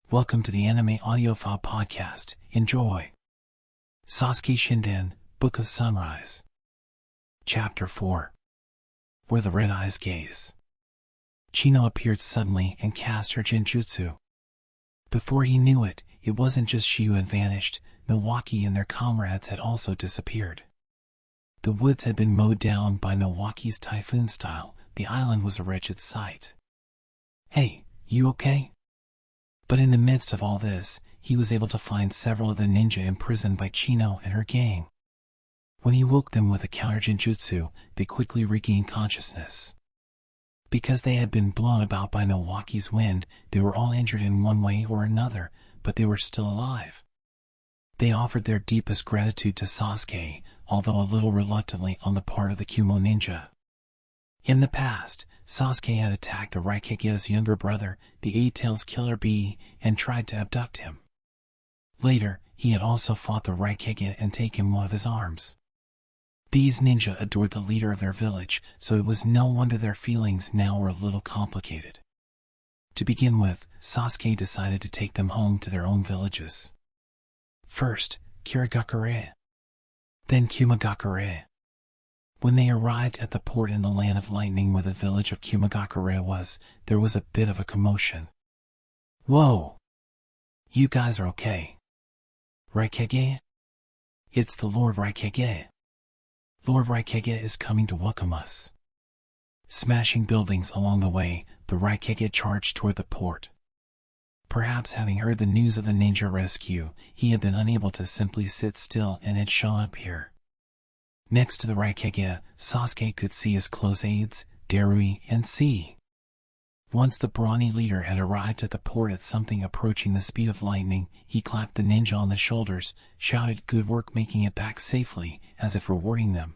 Welcome to the Anime Audiophile Podcast. Enjoy. Sasuke Shinden, Book of Sunrise. Chapter 4. Where the Red Eyes Gaze. Chino appeared suddenly and cast her genjutsu. Before he knew it, it wasn't just she who had vanished. Milwaukee and their comrades had also disappeared. The woods had been mowed down by Milwaukee's typhoon style. The island was a wretched sight. "Hey, you okay?" But in the midst of all this, he was able to find several of the ninja imprisoned by Chino and her gang. When he woke them with a counter genjutsu, they quickly regained consciousness. Because they had been blown about by Milwaukee's wind, they were all injured in one way or another, but they were still alive. They offered their deepest gratitude to Sasuke, although a little reluctantly on the part of the Kumo ninja. In the past, Sasuke had attacked the Raikage's younger brother, the Eight-Tails Killer Bee, and tried to abduct him. Later, he had also fought the Raikage and taken one of his arms. These ninja adored the leader of their village, so it was no wonder their feelings now were a little complicated. To begin with, Sasuke decided to take them home to their own villages. First, Kirigakure. Then Kumagakure. When they arrived at the port in the Land of Lightning where the village of Kumagakure was, there was a bit of a commotion. "Whoa! You guys are okay. Raikage? It's the Lord Raikage. Lord Raikage is coming to welcome us." Smashing buildings along the way, the Raikage charged toward the port. Perhaps having heard the news of the ninja rescue, he had been unable to simply sit still and had shown up here. Next to the Raikage, Sasuke could see his close aides, Darui and C. Once the brawny leader had arrived at the port at something approaching the speed of lightning, he clapped the ninja on the shoulders, shouted good work making it back safely, as if rewarding them.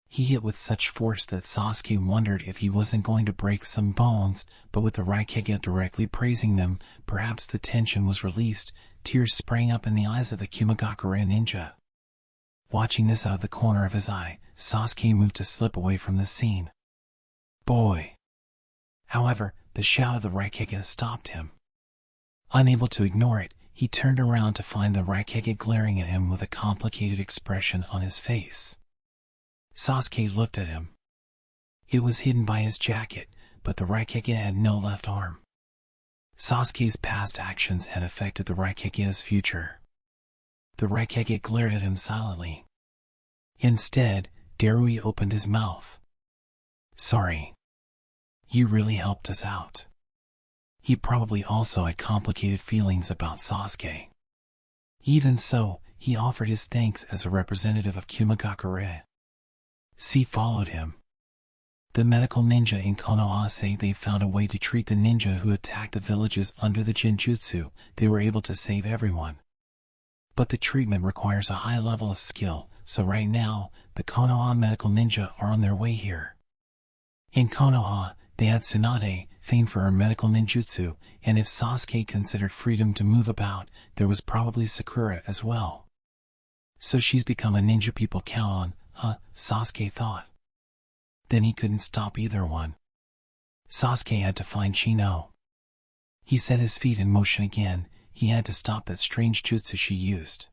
He hit with such force that Sasuke wondered if he wasn't going to break some bones, but with the Raikage directly praising them, perhaps the tension was released. Tears sprang up in the eyes of the Kumagakure ninja. Watching this out of the corner of his eye, Sasuke moved to slip away from the scene. "Boy!" However, the shout of the Raikage stopped him. Unable to ignore it, he turned around to find the Raikage glaring at him with a complicated expression on his face. Sasuke looked at him. It was hidden by his jacket, but the Raikage had no left arm. Sasuke's past actions had affected the Raikage's future. The Raikage glared at him silently. Instead, Darui opened his mouth. "Sorry. You really helped us out." He probably also had complicated feelings about Sasuke. Even so, he offered his thanks as a representative of Kumagakure. C followed him. The medical ninja in Konoha say they found a way to treat the ninja who attacked the villages under the genjutsu. They were able to save everyone. But the treatment requires a high level of skill, so right now, the Konoha medical ninja are on their way here. In Konoha, they had Tsunade, famed for her medical ninjutsu, and if Sasuke considered freedom to move about, there was probably Sakura as well. So she's become a ninja people count on, huh? Sasuke thought. Then he couldn't stop either one. Sasuke had to find Chino. He set his feet in motion again. He had to stop that strange jutsu she used.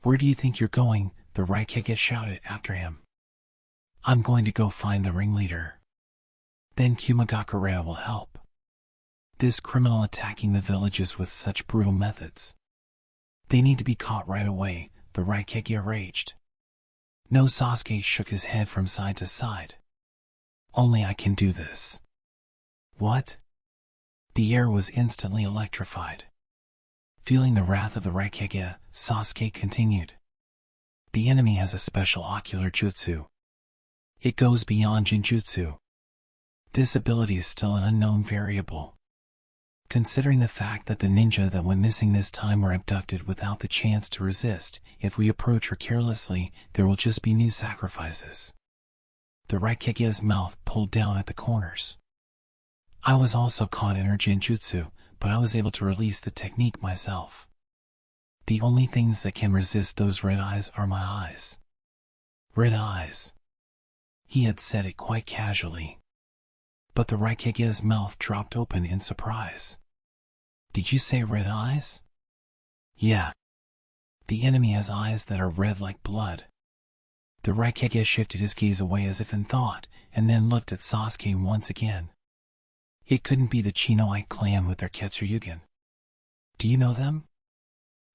"Where do you think you're going?" the Raikage shouted after him. "I'm going to go find the ringleader. Then Kumagakure will help. This criminal attacking the villages with such brutal methods. They need to be caught right away," the Raikage raged. No, Sasuke shook his head from side to side. "Only I can do this." "What?" The air was instantly electrified. Feeling the wrath of the Raikage, Sasuke continued. "The enemy has a special ocular jutsu. It goes beyond genjutsu. This ability is still an unknown variable. Considering the fact that the ninja that went missing this time were abducted without the chance to resist, if we approach her carelessly, there will just be new sacrifices." The Raikage's mouth pulled down at the corners. "I was also caught in her genjutsu, but I was able to release the technique myself. The only things that can resist those red eyes are my eyes." Red eyes. He had said it quite casually. But the Raikage's mouth dropped open in surprise. Did you say red eyes? Yeah. The enemy has eyes that are red like blood. The Raikage shifted his gaze away as if in thought, and then looked at Sasuke once again. It couldn't be the Chinoite clan with their Ketsuryugen. Do you know them?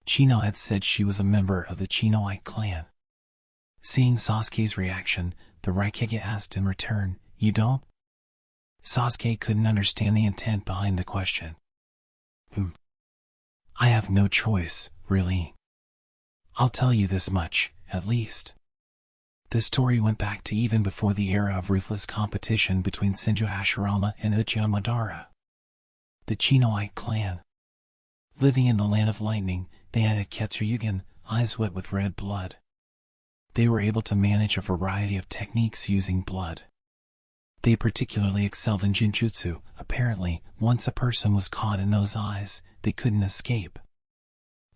Chino had said she was a member of the Chinoite clan. Seeing Sasuke's reaction, the Raikage asked in return, "You don't?" Sasuke couldn't understand the intent behind the question. I have no choice, really. I'll tell you this much, at least. The story went back to even before the era of ruthless competition between Senju Hashirama and Uchiha Madara. The Chinoite clan. Living in the land of lightning, they had a Ketsuryugen, eyes wet with red blood. They were able to manage a variety of techniques using blood. They particularly excelled in Jinjutsu. Apparently, once a person was caught in those eyes, they couldn't escape.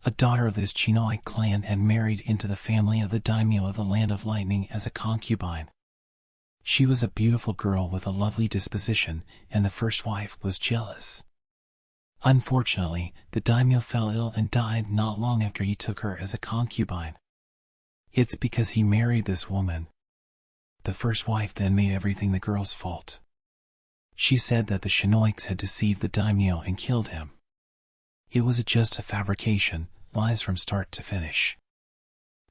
A daughter of this Chinoite clan had married into the family of the daimyo of the Land of Lightning as a concubine. She was a beautiful girl with a lovely disposition, and the first wife was jealous. Unfortunately, the daimyo fell ill and died not long after he took her as a concubine. It's because he married this woman. The first wife then made everything the girl's fault. She said that the shinoiks had deceived the daimyo and killed him. It was just a fabrication, lies from start to finish.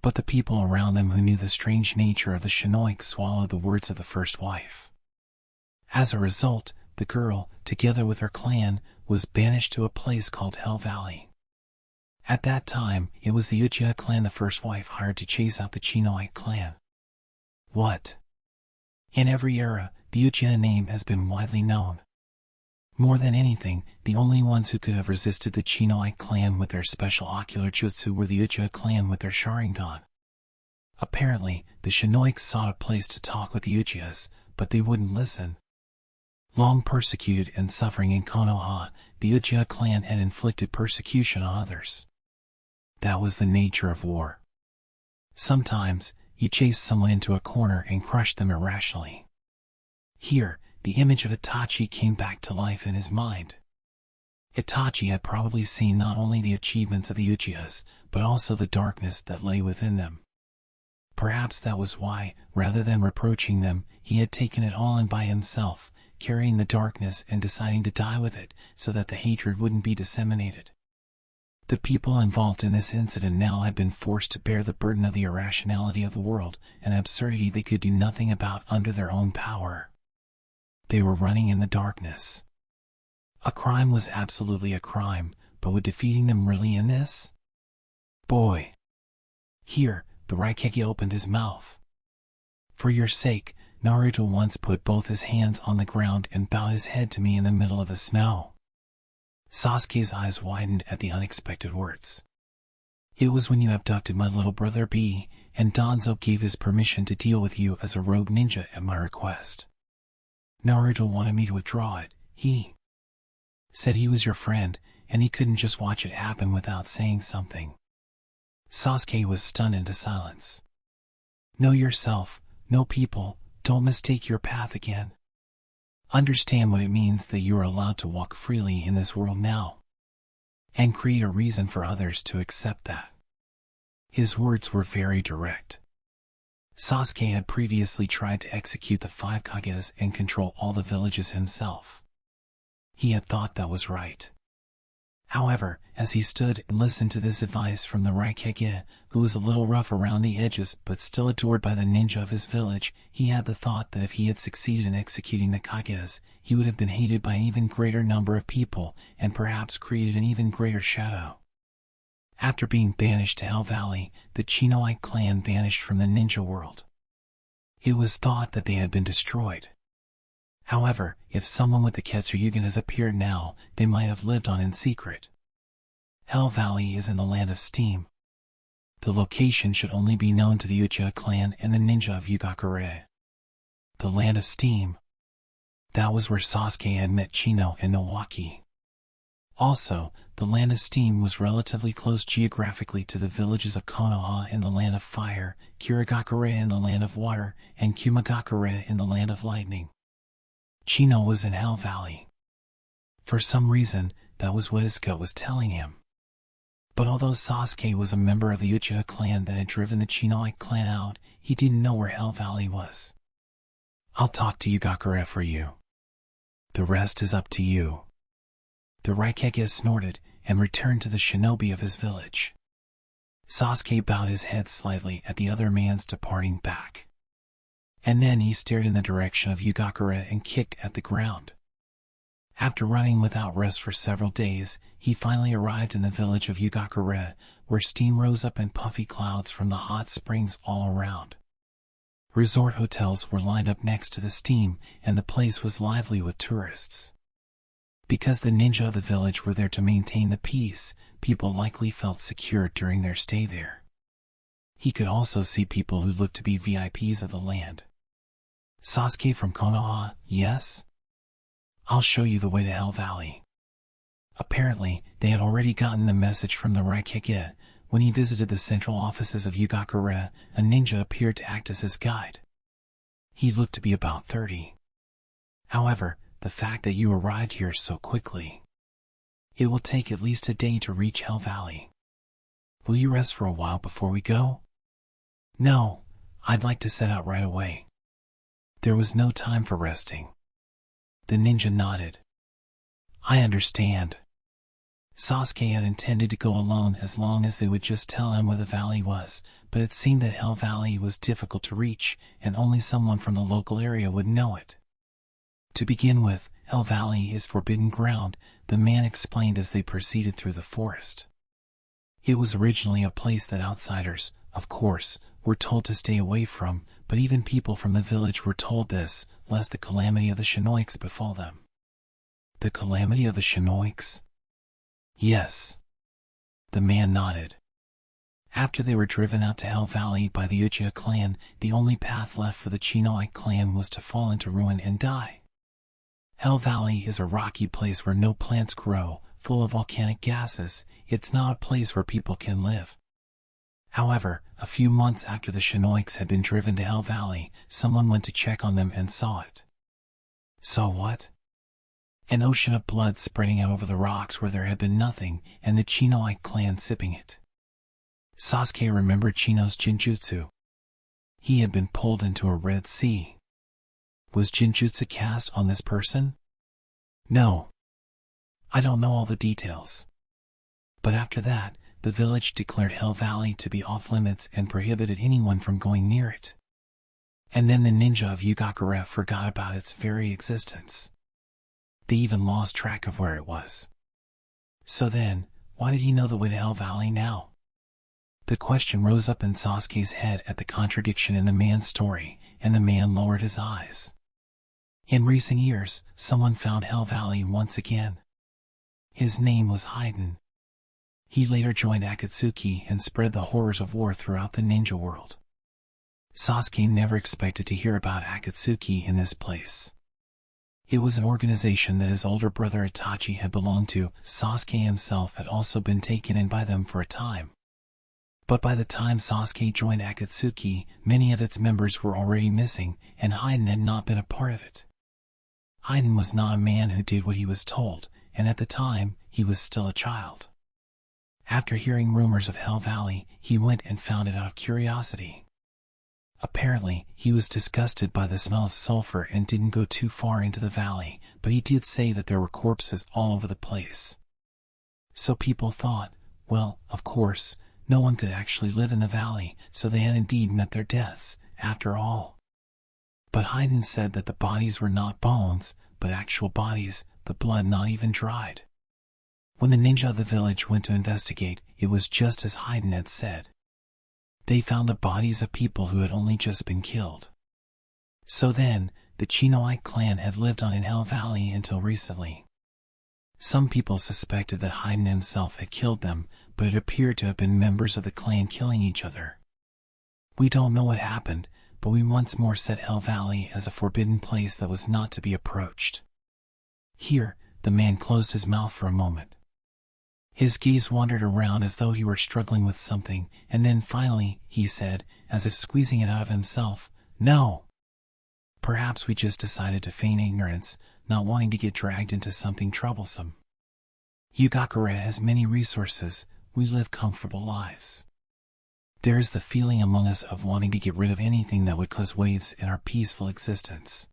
But the people around them who knew the strange nature of the shinoiks swallowed the words of the first wife. As a result, the girl, together with her clan, was banished to a place called Hell Valley. At that time, it was the Uchiha clan the first wife hired to chase out the Chinoite clan. What? In every era, the Uchiha name has been widely known. More than anything, the only ones who could have resisted the Chinoite clan with their special ocular jutsu were the Uchiha clan with their Sharingan. Apparently, the Shinoiks sought a place to talk with the Uchihas, but they wouldn't listen. Long persecuted and suffering in Konoha, the Uchiha clan had inflicted persecution on others. That was the nature of war. Sometimes, you chased someone into a corner and crushed them irrationally. Here, the image of Itachi came back to life in his mind. Itachi had probably seen not only the achievements of the Uchihas, but also the darkness that lay within them. Perhaps that was why, rather than reproaching them, he had taken it all in by himself, carrying the darkness and deciding to die with it, so that the hatred wouldn't be disseminated. The people involved in this incident now had been forced to bear the burden of the irrationality of the world, an absurdity they could do nothing about under their own power. They were running in the darkness. A crime was absolutely a crime, but would defeating them really end this? Boy. Here, the Raikage opened his mouth. For your sake, Naruto once put both his hands on the ground and bowed his head to me in the middle of the snow. Sasuke's eyes widened at the unexpected words. It was when you abducted my little brother B, and Danzo gave his permission to deal with you as a rogue ninja at my request. Naruto wanted me to withdraw it. He said he was your friend, and he couldn't just watch it happen without saying something. Sasuke was stunned into silence. Know yourself, know people, don't mistake your path again. Understand what it means that you are allowed to walk freely in this world now. And create a reason for others to accept that. His words were very direct. Sasuke had previously tried to execute the 5 Kages and control all the villages himself. He had thought that was right. However, as he stood and listened to this advice from the Raikage, who was a little rough around the edges but still adored by the ninja of his village, he had the thought that if he had succeeded in executing the Kages, he would have been hated by an even greater number of people, and perhaps created an even greater shadow. After being banished to Hell Valley, the Chinoite clan vanished from the ninja world. It was thought that they had been destroyed. However, if someone with the Ketsuryugen has appeared now, they might have lived on in secret. Hell Valley is in the Land of Steam. The location should only be known to the Uchiha clan and the ninja of Yugakure. The Land of Steam. That was where Sasuke had met Chino and Nowaki. Also, the Land of Steam was relatively close geographically to the villages of Konoha in the Land of Fire, Kirigakure in the Land of Water, and Kumagakure in the Land of Lightning. Chino was in Hell Valley. For some reason, that was what his gut was telling him. But although Sasuke was a member of the Uchiha clan that had driven the Chinook clan out, he didn't know where Hell Valley was. "I'll talk to Yugakure for you. The rest is up to you." The Raikage snorted and returned to the shinobi of his village. Sasuke bowed his head slightly at the other man's departing back. And then he stared in the direction of Yugakure and kicked at the ground. After running without rest for several days, he finally arrived in the village of Yugakure, where steam rose up in puffy clouds from the hot springs all around. Resort hotels were lined up next to the steam, and the place was lively with tourists. Because the ninja of the village were there to maintain the peace, people likely felt secure during their stay there. He could also see people who looked to be VIPs of the land. "Sasuke from Konoha, yes? I'll show you the way to Hell Valley." Apparently, they had already gotten the message from the Raikage. When he visited the central offices of Yugakure, a ninja appeared to act as his guide. He looked to be about 30. "However, the fact that you arrived here so quickly. It will take at least a day to reach Hell Valley. Will you rest for a while before we go?" "No, I'd like to set out right away." There was no time for resting. The ninja nodded. "I understand." Sasuke had intended to go alone as long as they would just tell him where the valley was, but it seemed that Hell Valley was difficult to reach, and only someone from the local area would know it. "To begin with, Hell Valley is forbidden ground," the man explained as they proceeded through the forest. It was originally a place that outsiders, of course, were told to stay away from, but even people from the village were told this, lest the calamity of the Shinoiks befall them. "The calamity of the Shinoiks?" "Yes." The man nodded. After they were driven out to Hell Valley by the Uchiha clan, the only path left for the Chinook clan was to fall into ruin and die. Hell Valley is a rocky place where no plants grow, full of volcanic gases. It's not a place where people can live. However, a few months after the Shinoiks had been driven to Hell Valley, someone went to check on them and saw it. Saw what? An ocean of blood spreading out over the rocks where there had been nothing, and the Chinook clan sipping it. Sasuke remembered Chino's Jinjutsu. He had been pulled into a Red Sea. Was Jinjutsu cast on this person? No. I don't know all the details. But after that, the village declared Hell Valley to be off limits and prohibited anyone from going near it. And then the ninja of Yugakure forgot about its very existence. They even lost track of where it was. So then, why did he know the way to Hell Valley now? The question rose up in Sasuke's head at the contradiction in the man's story, and the man lowered his eyes. In recent years, someone found Hell Valley once again. His name was Hayden. He later joined Akatsuki and spread the horrors of war throughout the ninja world. Sasuke never expected to hear about Akatsuki in this place. It was an organization that his older brother Itachi had belonged to. Sasuke himself had also been taken in by them for a time. But by the time Sasuke joined Akatsuki, many of its members were already missing, and Hayden had not been a part of it. Hayden was not a man who did what he was told, and at the time, he was still a child. After hearing rumors of Hell Valley, he went and found it out of curiosity. Apparently, he was disgusted by the smell of sulfur and didn't go too far into the valley, but he did say that there were corpses all over the place. So people thought, well, of course, no one could actually live in the valley, so they had indeed met their deaths, after all. But Hayden said that the bodies were not bones, but actual bodies, the blood not even dried. When the ninja of the village went to investigate, it was just as Hayden had said. They found the bodies of people who had only just been killed. So then, the Chinook clan had lived on in Hell Valley until recently. Some people suspected that Hayden himself had killed them, but it appeared to have been members of the clan killing each other. We don't know what happened, but we once more set Hell Valley as a forbidden place that was not to be approached. Here, the man closed his mouth for a moment. His gaze wandered around as though he were struggling with something, and then finally, he said, as if squeezing it out of himself, "No. Perhaps we just decided to feign ignorance, not wanting to get dragged into something troublesome." Yugakure has many resources, we live comfortable lives. There is the feeling among us of wanting to get rid of anything that would cause waves in our peaceful existence.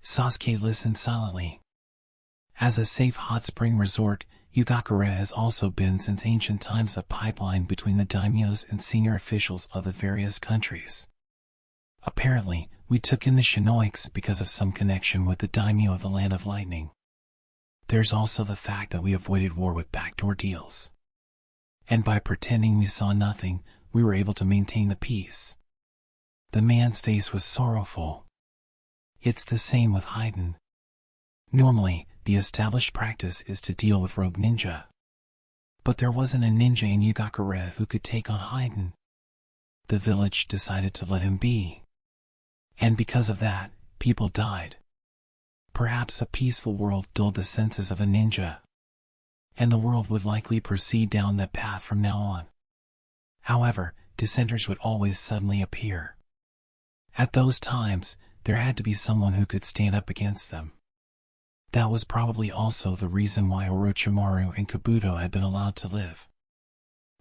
Sasuke listened silently. As a safe hot spring resort, Yugakure has also been since ancient times a pipeline between the daimyos and senior officials of the various countries. Apparently, we took in the shinoiks because of some connection with the daimyo of the Land of Lightning. There's also the fact that we avoided war with backdoor deals. And by pretending we saw nothing, we were able to maintain the peace. The man's face was sorrowful. It's the same with Haiden. Normally, the established practice is to deal with rogue ninja. But there wasn't a ninja in Yugakure who could take on Haiden. The village decided to let him be. And because of that, people died. Perhaps a peaceful world dulled the senses of a ninja. And the world would likely proceed down that path from now on. However, dissenters would always suddenly appear. At those times, there had to be someone who could stand up against them. That was probably also the reason why Orochimaru and Kabuto had been allowed to live.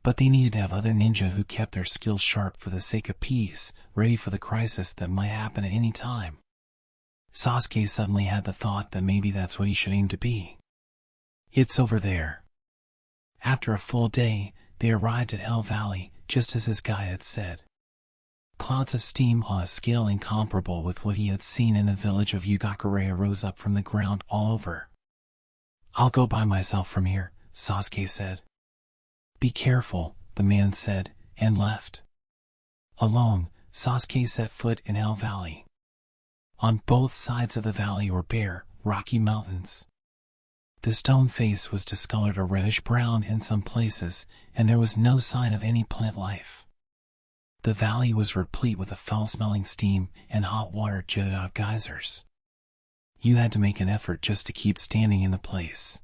But they needed to have other ninja who kept their skills sharp for the sake of peace, ready for the crisis that might happen at any time. Sasuke suddenly had the thought that maybe that's what he should aim to be. It's over there. After a full day, they arrived at Hell Valley, just as his guide had said. Clouds of steam on a scale incomparable with what he had seen in the village of Yugakure rose up from the ground all over. I'll go by myself from here, Sasuke said. Be careful, the man said, and left. Alone, Sasuke set foot in Hell Valley. On both sides of the valley were bare, rocky mountains. The stone face was discolored a reddish-brown in some places, and there was no sign of any plant life. The valley was replete with a foul-smelling steam, and hot water jetted out of geysers. You had to make an effort just to keep standing in the place.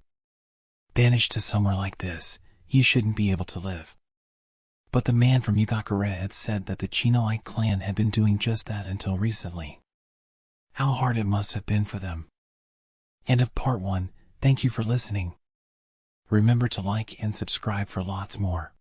Banished to somewhere like this, you shouldn't be able to live. But the man from Yugakure had said that the Chinoite clan had been doing just that until recently. How hard it must have been for them. End of part 1. Thank you for listening. Remember to like and subscribe for lots more.